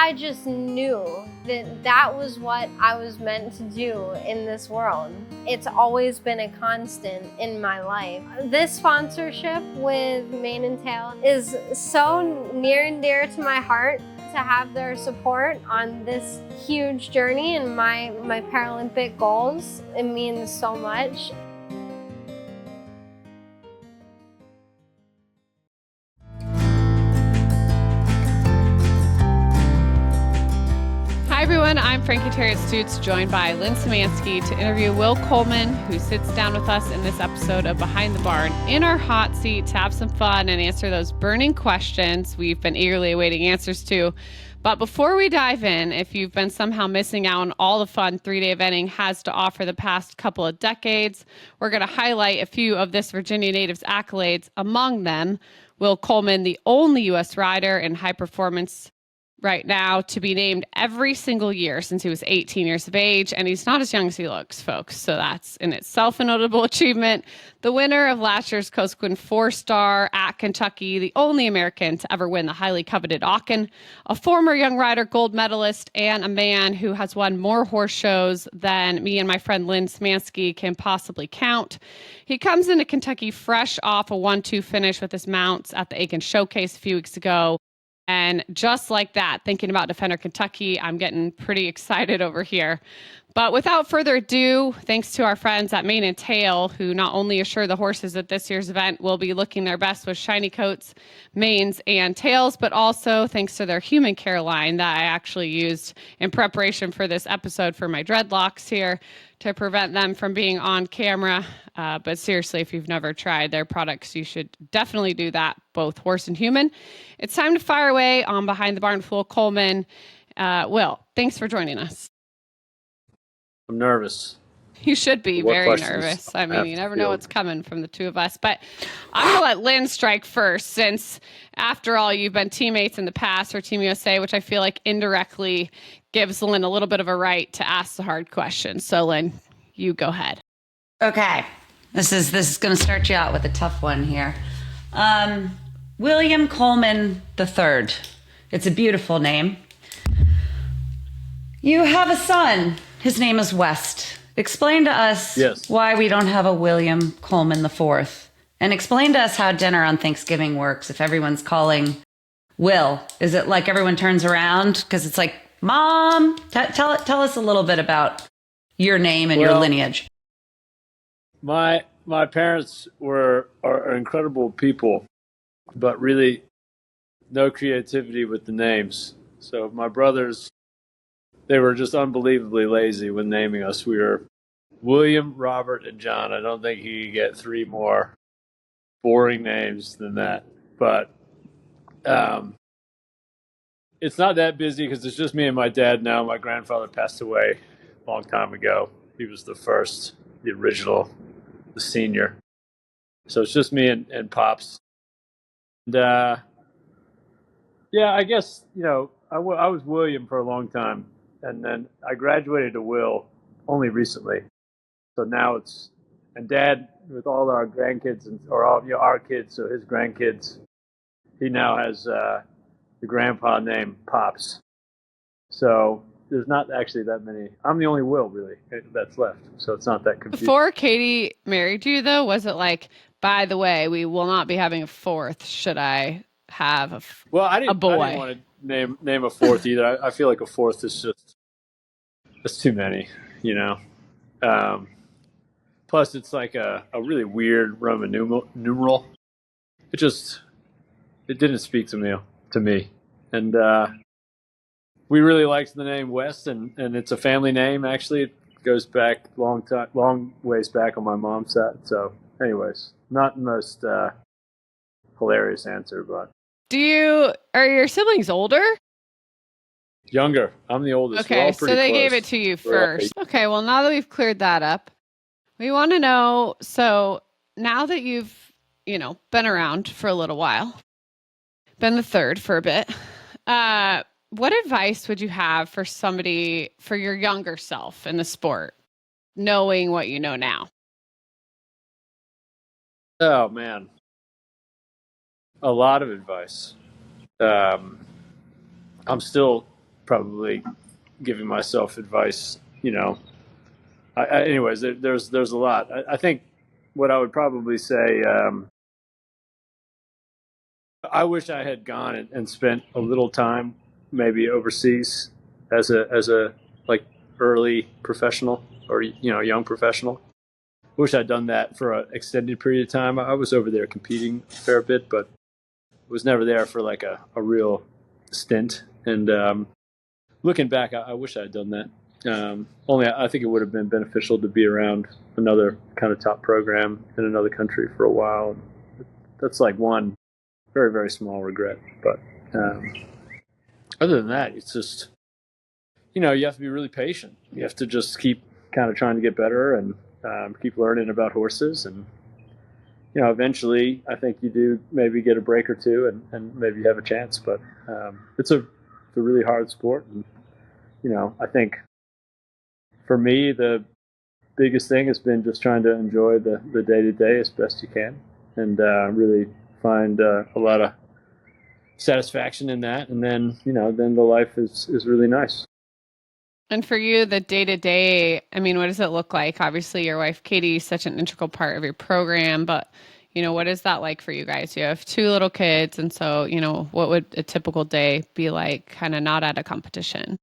I just knew that that was what I was meant to do in this world. It's always been a constant in my life. This sponsorship with Mane and Tail is so near and dear to my heart. To have their support on this huge journey and my Paralympic goals, it means so much. Hi everyone, I'm Frankie Terriot-Stutes, joined by Lynn Szymanski to interview Will Coleman, who sits down with us in this episode of Behind the Barn in our hot seat to have some fun and answer those burning questions we've been eagerly awaiting answers to. But before we dive in, if you've been somehow missing out on all the fun 3-day eventing has to offer the past couple of decades, we're going to highlight a few of this Virginia native's accolades. Among them, Will Coleman, the only U.S. rider in high performance right now to be named every single year since he was 18 years of age, and he's not as young as he looks, folks, so that's in itself a notable achievement. The winner of last year's Cosequin 4-star at Kentucky, the only American to ever win the highly coveted Aachen, a former young rider gold medalist, and a man who has won more horse shows than me and my friend Lynn Szymanski can possibly count. He comes into Kentucky fresh off a 1-2 finish with his mounts at the Aiken Showcase a few weeks ago. And just like that, thinking about Defender Kentucky, I'm getting pretty excited over here. But without further ado, thanks to our friends at Mane and Tail, who not only assure the horses at this year's event will be looking their best with shiny coats, manes, and tails, but also thanks to their human care line that I actually used in preparation for this episode for my dreadlocks here to prevent them from being on camera. But seriously, if you've never tried their products, you should definitely do that, both horse and human. It's time to fire away on Behind the Barn with Will Coleman. Will, thanks for joining us. I'm nervous. You should be very nervous. I mean, you never know what's coming from the two of us. But I'm going to let Lynn strike first, since after all, you've been teammates in the past for Team USA, which I feel like indirectly gives Lynn a little bit of a right to ask the hard questions. So Lynn, you go ahead. Okay. This is going to start you out with a tough one here. William Coleman III. It's a beautiful name. You have a son. His name is West. Explain to us why we don't have a William Coleman IV. And explain to us how dinner on Thanksgiving works if everyone's calling Will. Is it like everyone turns around? Because it's like, Mom, tell us a little bit about your name and your lineage. My parents are incredible people, but really no creativity with the names. So my brothers, they were just unbelievably lazy when naming us. We were William, Robert, and John. I don't think you could get 3 more boring names than that. But it's not that busy because it's just me and my dad now. My grandfather passed away a long time ago. He was the first, the original, the senior. So it's just me and Pops. And yeah, I guess, I was William for a long time. And then I graduated to Will only recently. So now and Dad, with all our grandkids, or all our kids, so his grandkids, he now has the grandpa name Pops. So there's not actually that many. I'm the only Will, really, that's left. So it's not that confusing. Before Katie married you, though, was it like, by the way, we will not be having a fourth? Should I have a boy? I didn't want to name a fourth either. I feel like a fourth is that's too many, Plus, it's like a really weird Roman numeral. It didn't speak to me. And we really liked the name West, and it's a family name, actually. It goes back long ways back on my mom's side. So, anyways, not the most hilarious answer, but. Are your siblings older? Younger. I'm the oldest. Okay, so they gave it to you first. Okay, well, now that we've cleared that up, we want to know, so now that you've, been around for a little while, been the third for a bit, what advice would you have for your younger self in the sport, knowing what you know now? Oh, man. A lot of advice. I'm still probably giving myself advice, anyways, there's a lot. I think what I would probably say, I wish I had gone and spent a little time maybe overseas as a like early professional or young professional. Wish I'd done that for an extended period of time. I was over there competing a fair bit, but was never there for like a real stint. And looking back, I wish I had done that. Only I think it would have been beneficial to be around another kind of top program in another country for a while. That's like one very, very small regret. But other than that, it's just, you have to be really patient. You have to just keep kind of trying to get better and keep learning about horses. And, eventually I think you do maybe get a break or two and maybe you have a chance. But it's a really hard sport. And, I think for me, the biggest thing has been just trying to enjoy the day-to-day as best you can and really find a lot of satisfaction in that. And then, then the life is really nice. And for you, the day-to-day, I mean, what does it look like? Obviously, your wife, Katie, is such an integral part of your program, but, what is that like for you guys? You have 2 little kids, and so, what would a typical day be like, kind of not at a competition?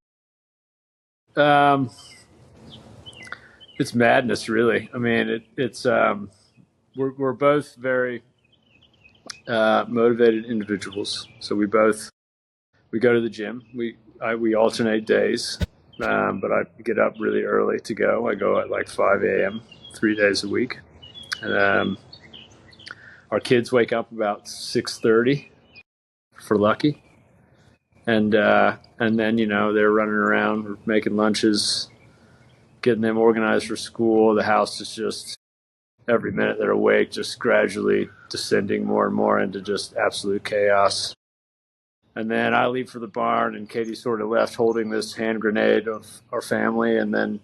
It's madness, really. I mean, it's we're both very motivated individuals. So we go to the gym. We alternate days, but I get up really early to go. I go at like 5 a.m. 3 days a week, and our kids wake up about 6:30 for lucky, and then they're running around, making lunches, getting them organized for school. The house is just, every minute they're awake, just gradually descending more and more into just absolute chaos. And then I leave for the barn, and Katie sort of left holding this hand grenade of our family. And then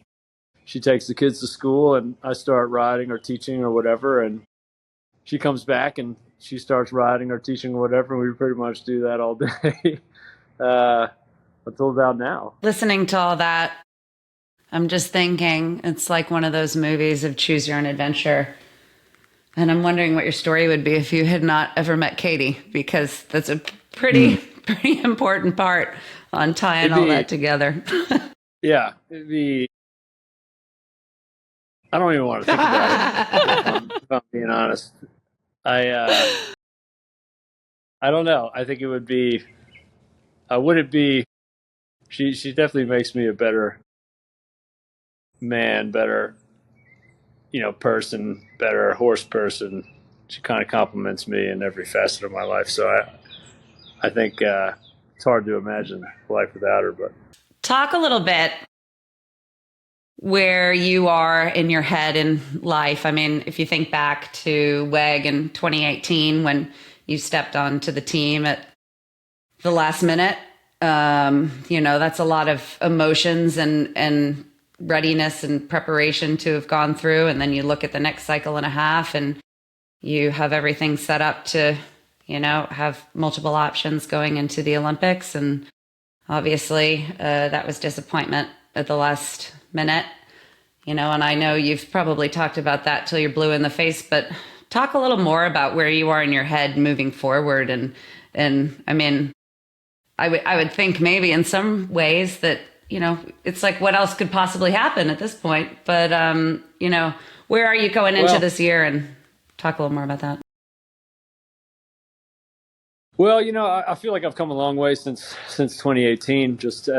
she takes the kids to school, and I start riding or teaching or whatever. And she comes back, and she starts riding or teaching or whatever. And we pretty much do that all day until about now. Listening to all that, I'm just thinking it's like one of those movies of choose your own adventure. And I'm wondering what your story would be if you had not ever met Katie, because that's a pretty important part on tying all that together. Yeah. It'd be, I don't even want to think about it, if I'm being honest. I don't know. I think it would be, would it be, she definitely makes me a better man, better, person, better horse person. She kind of compliments me in every facet of my life. So I think it's hard to imagine life without her. But talk a little bit where you are in your head in life. I mean, if you think back to WEG in 2018 when you stepped onto the team at the last minute, that's a lot of emotions and readiness and preparation to have gone through. And then you look at the next cycle and a half and you have everything set up to, have multiple options going into the Olympics. And obviously that was disappointment at the last minute, and I know you've probably talked about that till you're blue in the face, but talk a little more about where you are in your head moving forward. And I mean, I would think maybe in some ways that, it's like, what else could possibly happen at this point? But, where are you going into this year? And talk a little more about that. Well, I feel like I've come a long way since 2018, just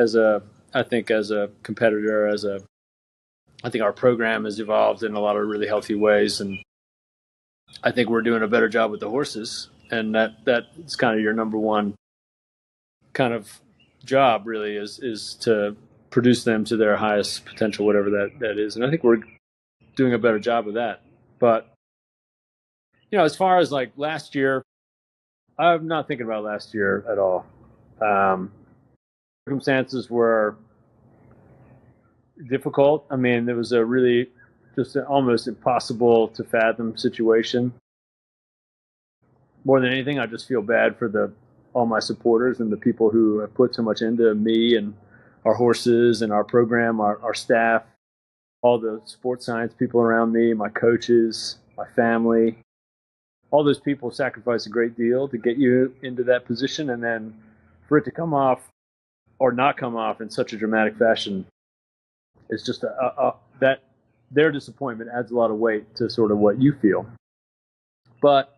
I think as a competitor, I think our program has evolved in a lot of really healthy ways. And I think we're doing a better job with the horses. And that's kind of your number one kind of job, really, is to produce them to their highest potential, whatever that is. And I think we're doing a better job of that. But, as far as like last year, I'm not thinking about last year at all. Circumstances were difficult. I mean, there was a really just an almost impossible to fathom situation. More than anything, I just feel bad for all my supporters and the people who have put so much into me and our horses and our program, our staff, all the sports science people around me, my coaches, my family. All those people sacrifice a great deal to get you into that position, and then for it to come off or not come off in such a dramatic fashion, it's just that their disappointment adds a lot of weight to sort of what you feel. But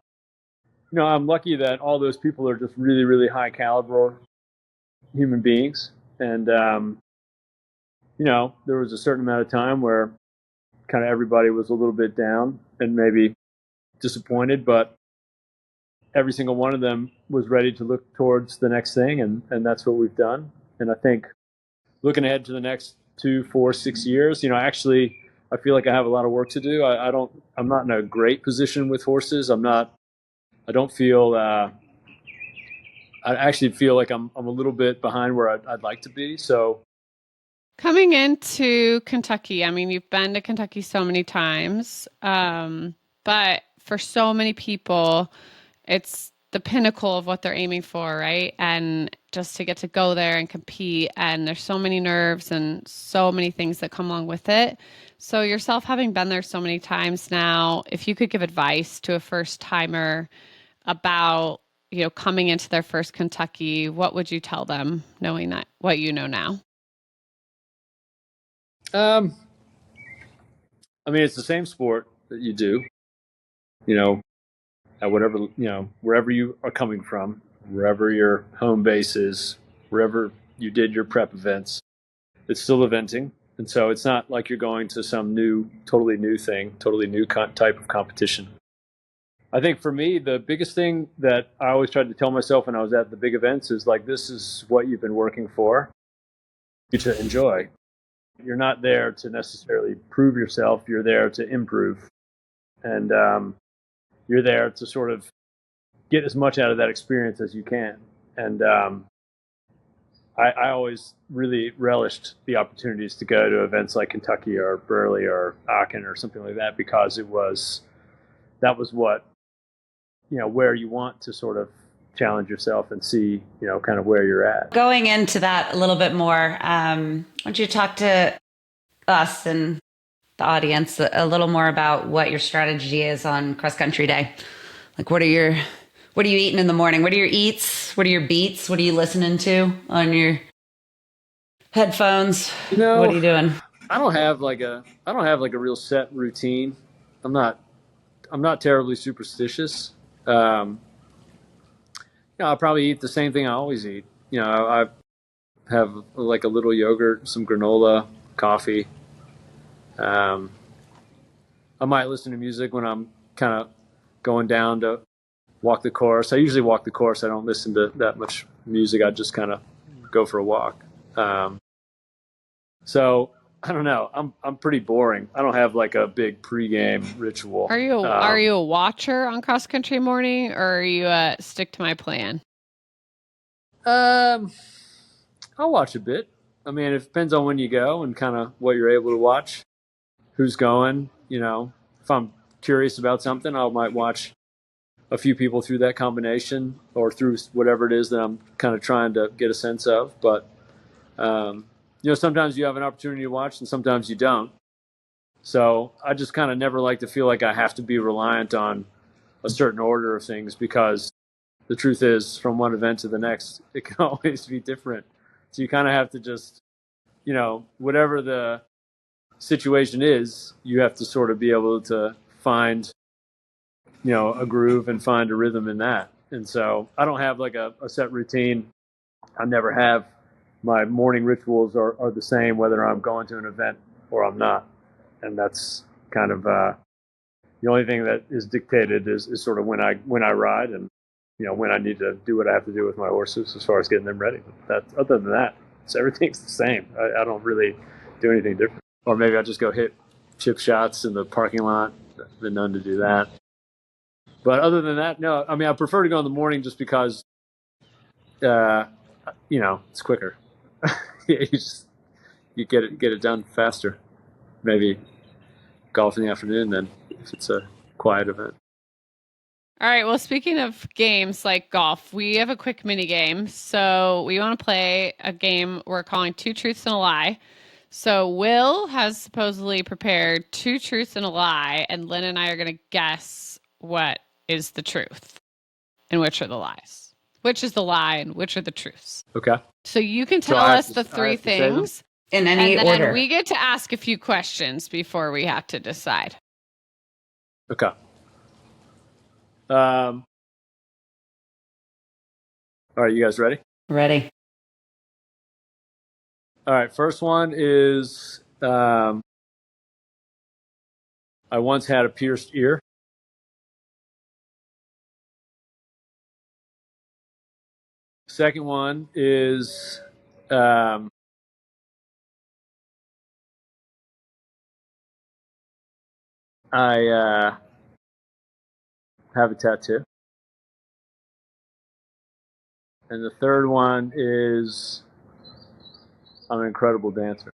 I'm lucky that all those people are just really, really high caliber human beings, and there was a certain amount of time where kind of everybody was a little bit down and maybe disappointed, but every single one of them was ready to look towards the next thing, and that's what we've done. And I think looking ahead to the next 2, 4, 6 years, actually I feel like I have a lot of work to do. I'm not in a great position with horses. I actually feel like I'm a little bit behind where I'd like to be. So coming into Kentucky, I mean, you've been to Kentucky so many times, but for so many people, it's the pinnacle of what they're aiming for, right? And just to get to go there and compete, and there's so many nerves and so many things that come along with it. So yourself having been there so many times now, if you could give advice to a first timer about, coming into their first Kentucky, what would you tell them knowing that what you know now? I mean, it's the same sport that you do, at whatever, wherever you are coming from, wherever your home base is, wherever you did your prep events, it's still eventing. And so it's not like you're going to some totally new thing, totally new type of competition. I think for me, the biggest thing that I always tried to tell myself when I was at the big events is like, this is what you've been working for, you to enjoy. You're not there to necessarily prove yourself. You're there to improve. And you're there to sort of get as much out of that experience as you can. And I always really relished the opportunities to go to events like Kentucky or Burley or Aachen or something like that, because that was what, where you want to sort of challenge yourself and see, kind of where you're at. Going into that a little bit more, why don't you talk to us and the audience a little more about what your strategy is on cross country day? Like, what are you eating in the morning? What are your eats? What are your beats? What are you listening to on your headphones? What are you doing? I don't have like a real set routine. I'm not terribly superstitious. I'll probably eat the same thing I always eat. I have like a little yogurt, some granola, coffee. I might listen to music when I'm kind of going down to walk the course. I usually walk the course. I don't listen to that much music. I just kind of go for a walk. So I don't know. I'm pretty boring. I don't have like a big pregame ritual. Are you a watcher on cross country morning, or are you stick to my plan? I'll watch a bit. I mean, it depends on when you go and kind of what you're able to watch, who's going. If I'm curious about something, I might watch a few people through that combination or through whatever it is that I'm kind of trying to get a sense of. But sometimes you have an opportunity to watch and sometimes you don't. So I just kind of never like to feel like I have to be reliant on a certain order of things, because the truth is, from one event to the next, it can always be different. So you kind of have to just, whatever the situation is, you have to sort of be able to find, a groove and find a rhythm in that. And so I don't have like a set routine. I never have. My morning rituals are the same whether I'm going to an event or I'm not. And that's kind of the only thing that is dictated is sort of when I ride and, when I need to do what I have to do with my horses as far as getting them ready. But other than that, everything's the same. I don't really do anything different. Or maybe I just go hit chip shots in the parking lot. I've been known to do that. But other than that, no. I mean, I prefer to go in the morning just because, it's quicker. You get it done faster. Maybe golf in the afternoon then if it's a quiet event. All right. Well, speaking of games like golf, we have a quick mini game. So we want to play a game we're calling Two Truths and a Lie. So Will has supposedly prepared two truths and a lie, and Lynn and I are going to guess what is the truth and which are the lies. Which is the lie and which are the truths. Okay. So you can tell us the three things in any and then order. we get to ask a few questions before we have to decide. Okay. All right, you guys ready? Ready. All right, first one is I once had a pierced ear. Second one is I have a tattoo. And the third one is I'm an incredible dancer.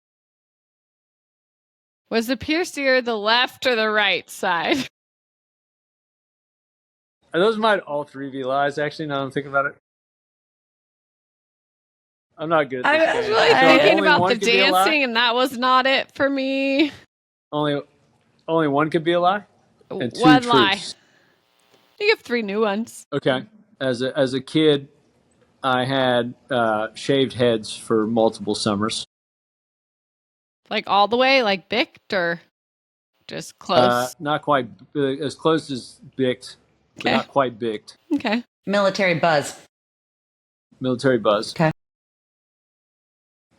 Was the pierced ear the left or the right side? Those might all three be lies, actually, now I'm thinking about it. I'm not good at this I was really thinking about the dancing, and that was not it for me. Only one could be a lie? And two one truths. Lie. You have three new ones. Okay. As a kid, I had shaved heads for multiple summers. Like all the way, like Bicked, or just close? Not quite as close as Bicked, but not quite Bicked. Okay. Military buzz. Military buzz. Okay.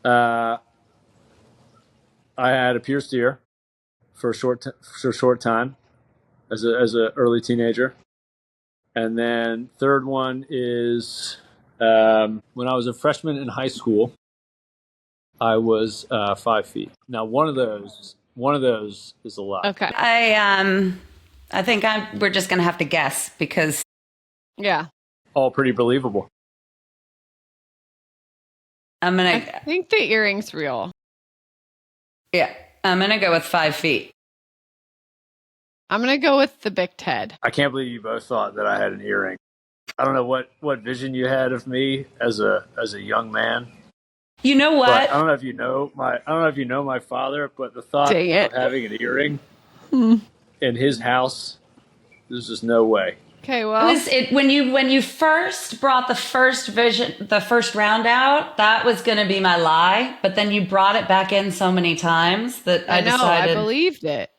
I had a pierced ear for a short time as a early teenager, and then third one is when I was a freshman in high school, I was 5 feet. Now one of those is a lie. Okay. I think we're just gonna have to guess because all pretty believable. I think the earring's real. Yeah, I'm gonna go with 5 feet. I'm gonna go with the Bicked head. I can't believe you both thought that I had an earring. I don't know what vision you had of me as a young man. You know what? But I don't know if you know my father, but the thought of having an earring in his house, there's just no way. Okay, well, when you first brought the first round out, that was going to be my lie, but then you brought it back in so many times that I decided I believed it.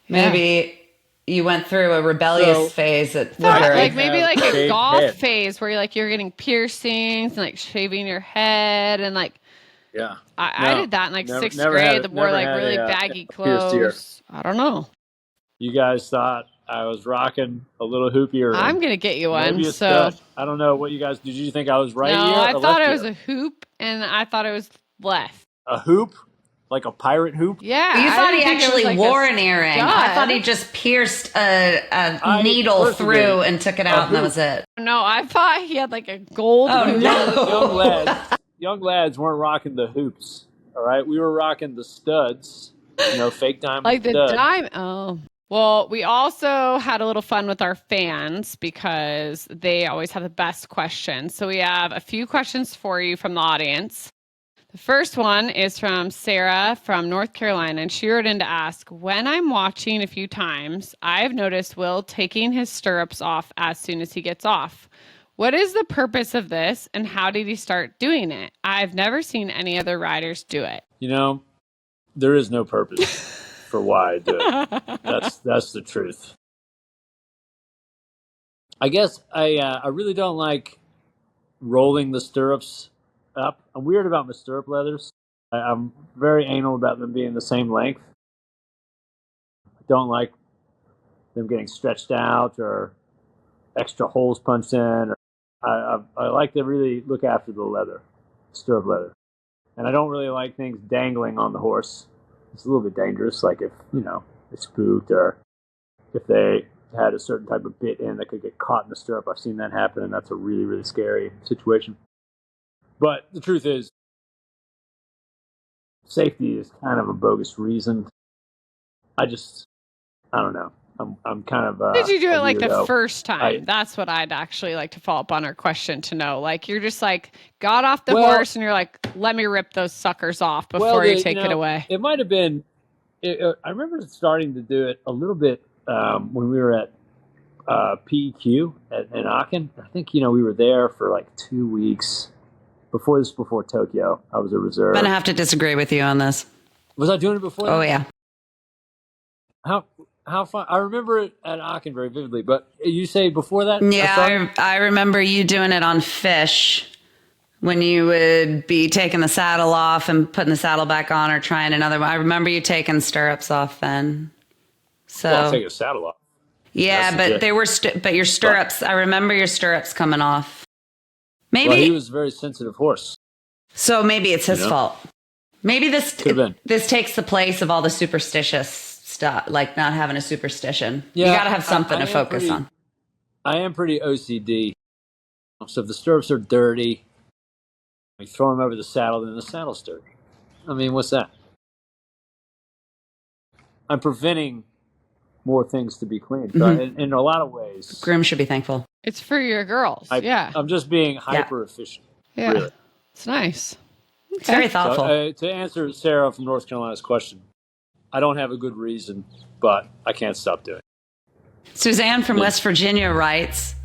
Maybe you went through a rebellious phase at maybe like a golf phase where you're getting piercings and like shaving your head and like I did that in like sixth grade. That wore like really baggy clothes. I don't know. You guys thought I was rocking a little hoop earring. I'm gonna get you one. Maybe stud. I don't know what you guys did. You think I was right? No, I thought it was a hoop, and I thought it was left. A hoop, like a pirate hoop. Yeah, you thought he actually wore an earring. Stud. I thought he just pierced a needle through and took it out, and that was it. No, I thought he had like a gold. Oh no! Young lads weren't rocking the hoops. All right, we were rocking the studs. Fake diamond. Like the diamond. Oh. Well, we also had a little fun with our fans because they always have the best questions. So we have a few questions for you from the audience. The first one is from Sarah from North Carolina, and she wrote in to ask, when I'm watching a few times, I've noticed Will taking his stirrups off as soon as he gets off. What is the purpose of this, and how did he start doing it? I've never seen any other riders do it. There is no purpose for why I do it. That's the truth. I guess I really don't like rolling the stirrups up. I'm weird about my stirrup leathers. I'm very anal about them being the same length. I don't like them getting stretched out or extra holes punched in. I like to really look after the leather, stirrup leather. And I don't really like things dangling on the horse. It's a little bit dangerous, like if, it's spooked or if they had a certain type of bit in that could get caught in the stirrup. I've seen that happen, and that's a really, really scary situation. But the truth is, safety is kind of a bogus reason. I don't know. I'm kind of Did you do it like the weirdo. first time? That's what I'd actually like to follow up on our question to know. Like you're just like got off the horse and you're like, let me rip those suckers off before you take it away. It might have been. I remember starting to do it a little bit when we were at PEQ in Aachen. I think we were there for like 2 weeks before Tokyo. I was a reserve. I'm gonna have to disagree with you on this. Was I doing it before? Oh yeah. How fun! I remember it at Aachen very vividly, but you say before that? Yeah, I remember you doing it on fish when you would be taking the saddle off and putting the saddle back on or trying another one. I remember you taking stirrups off then. So I'll take a saddle off. Yeah, but they were, but your stirrups. I remember your stirrups coming off. Maybe he was a very sensitive horse. So maybe it's his fault. Maybe this takes the place of all the superstitious stuff, like not having a superstition. Yeah, you got to have something to focus on. I am pretty OCD. So if the stirrups are dirty, we throw them over the saddle, then the saddle's dirty. I mean, what's that? I'm preventing more things to be cleaned. So in a lot of ways, grooms should be thankful. It's for your girls. I'm just being hyper efficient. Yeah, really. It's nice. It's very thoughtful. So, to answer Sarah from North Carolina's question, I don't have a good reason, but I can't stop doing it. Suzanne from West Virginia writes,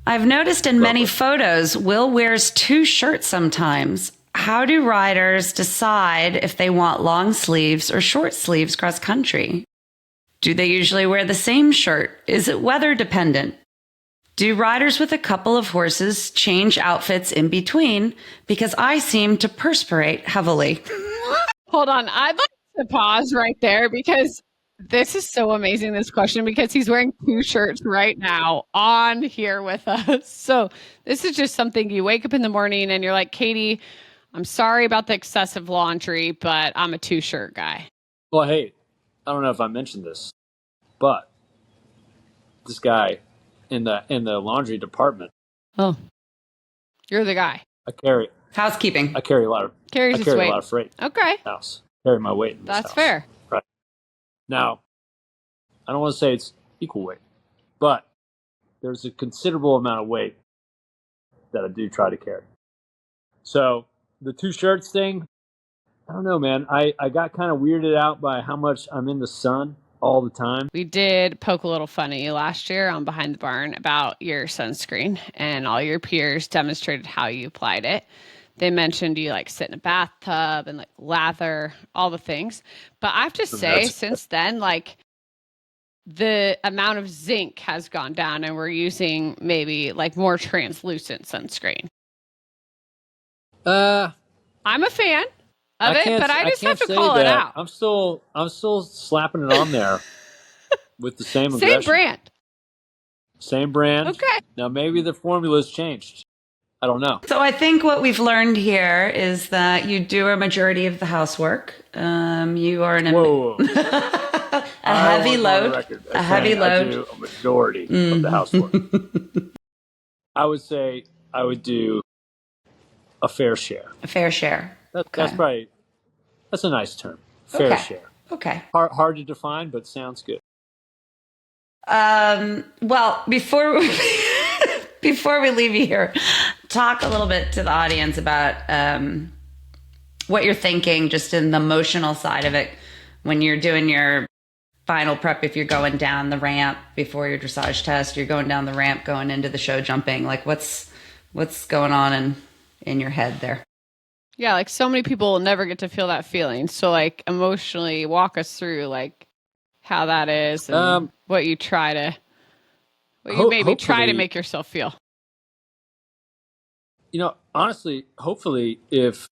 I've noticed in many photos, Will wears 2 shirts sometimes. How do riders decide if they want long sleeves or short sleeves cross country? Do they usually wear the same shirt? Is it weather dependent? Do riders with a couple of horses change outfits in between? Because I seem to perspirate heavily. Hold on. I'd like to pause right there because this is so amazing, this question, because he's wearing 2 shirts right now on here with us. So this is just something you wake up in the morning and you're like, Katie, I'm sorry about the excessive laundry, but I'm a 2-shirt guy. Well, hey, I don't know if I mentioned this, but this guy in the laundry department. Oh, you're the guy. I carry housekeeping. I carry a lot of a lot of freight. Okay, house carry my weight. In this That's house. Fair. Right now, I don't want to say it's equal weight, but there's a considerable amount of weight that I do try to carry. So the 2 shirts thing, I don't know, man. I got kind of weirded out by how much I'm in the sun all the time. We did poke a little fun at you last year on Behind the Barn about your sunscreen, and all your peers demonstrated how you applied it. They mentioned you like sit in a bathtub and like lather, all the things. But I have to say, since then, like the amount of zinc has gone down and we're using maybe like more translucent sunscreen. I'm a fan of it, but I just have to call it out. I'm still slapping it on there with the same aggression. Same brand. Okay. Now maybe the formula's changed. I don't know. So I think what we've learned here is that you do a majority of the housework. You are a heavy load. A heavy load. I do a majority of the housework. I would say I would do a fair share. A fair share. That's a nice term. Fair share. Okay. Hard to define, but sounds good. Well, before we leave you here, talk a little bit to the audience about what you're thinking just in the emotional side of it when you're doing your final prep. If you're going down the ramp before your dressage test, you're going down the ramp, going into the show jumping, like what's going on in your head there? Yeah, like so many people will never get to feel that feeling. So like emotionally walk us through like how that is and what you try to make yourself feel. Honestly, hopefully if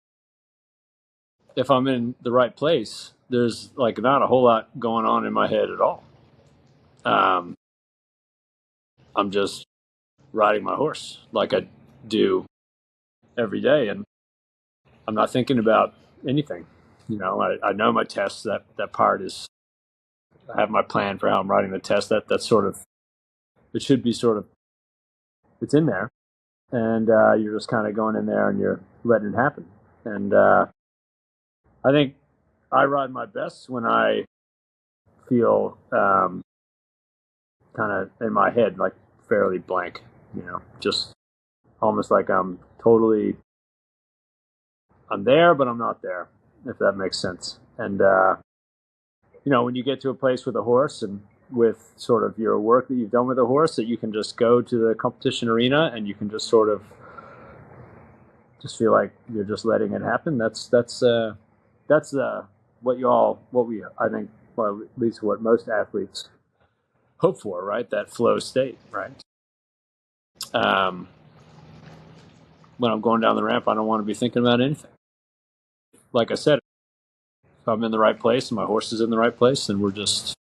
I'm in the right place, there's like not a whole lot going on in my head at all. I'm just riding my horse like I do every day, and I'm not thinking about anything. I know my test, that part is, I have my plan for how I'm writing the test. That's sort of, it should be sort of, it's in there. And you're just kind of going in there and you're letting it happen. And I think I ride my best when I feel kind of in my head, like fairly blank, just almost like I'm there, but I'm not there, if that makes sense. And, when you get to a place with a horse and with sort of your work that you've done with a horse, that you can just go to the competition arena and you can just sort of just feel like you're just letting it happen. That's I think, well, at least what most athletes hope for, right? That flow state, right? When I'm going down the ramp, I don't want to be thinking about anything. Like I said, if I'm in the right place and my horse is in the right place, then we're just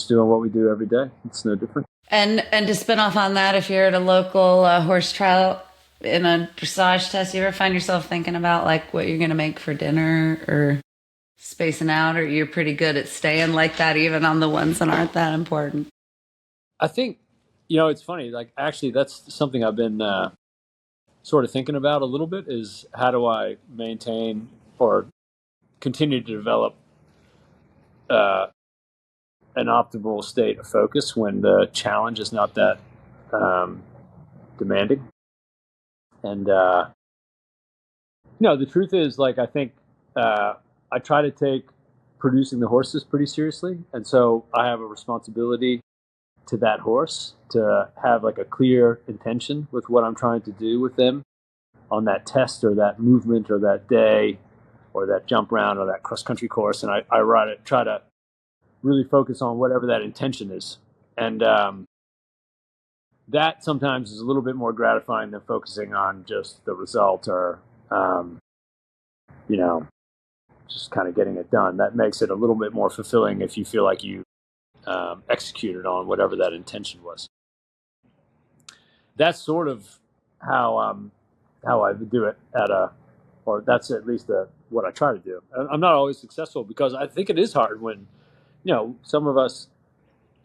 doing what we do every day. It's no different. And to spin off on that, if you're at a local horse trial in a dressage test, you ever find yourself thinking about like what you're going to make for dinner or spacing out, or you're pretty good at staying like that even on the ones that aren't that important? I think, it's funny, like actually that's something I've been sort of thinking about a little bit, is how do I maintain or continue to develop an optimal state of focus when the challenge is not that demanding. And, the truth is, like, I think I try to take producing the horses pretty seriously. And so I have a responsibility to that horse to have like a clear intention with what I'm trying to do with them on that test or that movement or that day or that jump round or that cross-country course. And I try to really focus on whatever that intention is. And that sometimes is a little bit more gratifying than focusing on just the result or, just kind of getting it done. That makes it a little bit more fulfilling if you feel like you executed on whatever that intention was. That's sort of how I do it or that's at least what I try to do. I'm not always successful because I think it is hard when, some of us,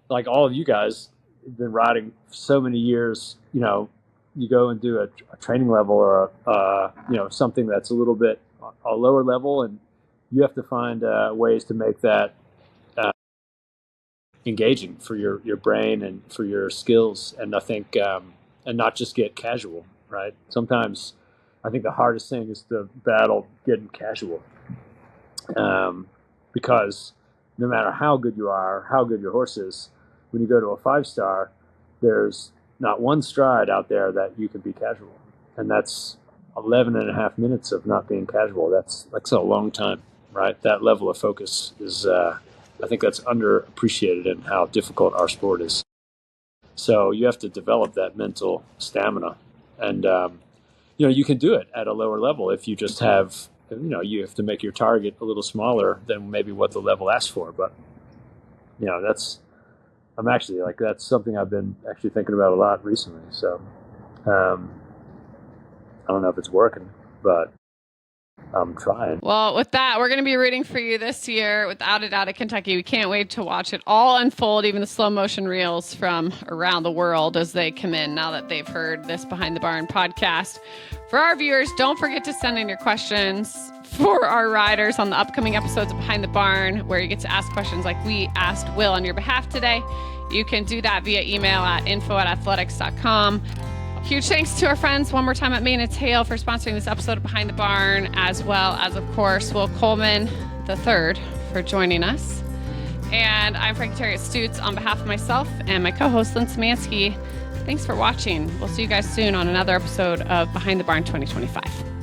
like all of you guys, have been riding so many years, you go and do a training level or, something that's a little bit a lower level, and you have to find ways to make that engaging for your brain and for your skills. And I think, and not just get casual, right? Sometimes I think the hardest thing is to battle getting casual, because no matter how good you are, how good your horse is, when you go to a 5-star, there's not one stride out there that you can be casual. And that's 11 and a half minutes of not being casual. That's a long time, right? That level of focus is, I think that's underappreciated in how difficult our sport is. So you have to develop that mental stamina. And, you can do it at a lower level if you just have, you have to make your target a little smaller than maybe what the level asks for. But, that's something I've been actually thinking about a lot recently. So I don't know if it's working, but I'm trying. Well, with that, we're going to be rooting for you this year, without a doubt, at Kentucky. We can't wait to watch it all unfold, even the slow motion reels from around the world as they come in now that they've heard this Behind the Barn podcast. For our viewers, don't forget to send in your questions for our riders on the upcoming episodes of Behind the Barn, where you get to ask questions like we asked Will on your behalf today. You can do that via email at info@athletics.com. Huge thanks to our friends one more time at Mane & Tail for sponsoring this episode of Behind the Barn, as well as, of course, Will Coleman III for joining us. And I'm Frank Terry Stutz on behalf of myself and my co-host, Lynn Szymanski. Thanks for watching. We'll see you guys soon on another episode of Behind the Barn 2025.